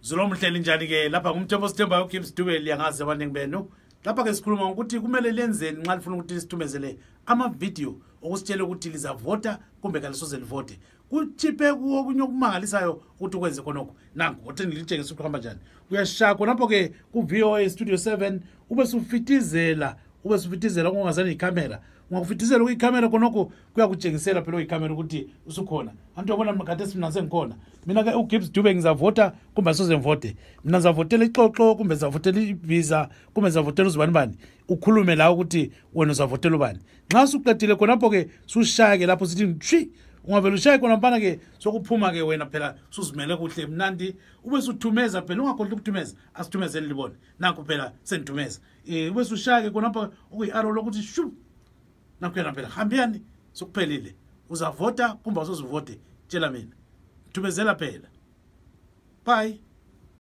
Zulomhleli njani ke lapha ngumthombo sithembayo uGibbs Dube liyangazi abaningi benu lapha ke sikhuluma ukuthi kumele lenzeni nxa lifuna ukuthi sithumezele ama video okusitshela ukuthi lizavota kumbe kalisoze livote kuchipe kuokunye okumangalisayo ukuthi ukwenze khonokho nangu wothi ngilitshengisa ukuhamba njani uyashaya khonapho ke ku VOA Studio 7 ube sufitizela ungazani icamera ungakufitizela kuyicamera khonokho kuyakutshengisela phela icamera ukuthi usukhona antu yabona makade simna sengikhona mina ke uGibbs Dube ngizavota kumbe asoze ngivote mina ngizavotela ixoxo kumbe ngizavotela iVisa kumbe ngizavotela uzibani bani ukhulume la ukuthi wena uzavotela ubani nxa suqedile khonapho ke sushaya ke lapho sithi tshi ungavela ushaye khona mpana ke sokuphuma ke wena phela susizimele kuhle mnandi ube suthumeza phela ungakhohlwa ukuthumeza asithumezeni libone nakho phela senithumeza ube sushaya ke khonapho ukuyi-arrow lokuthi shu nakuyena phela hambiyani sokuphelile uzavota kumbe awusozivote tshela mina thumezela phela bye.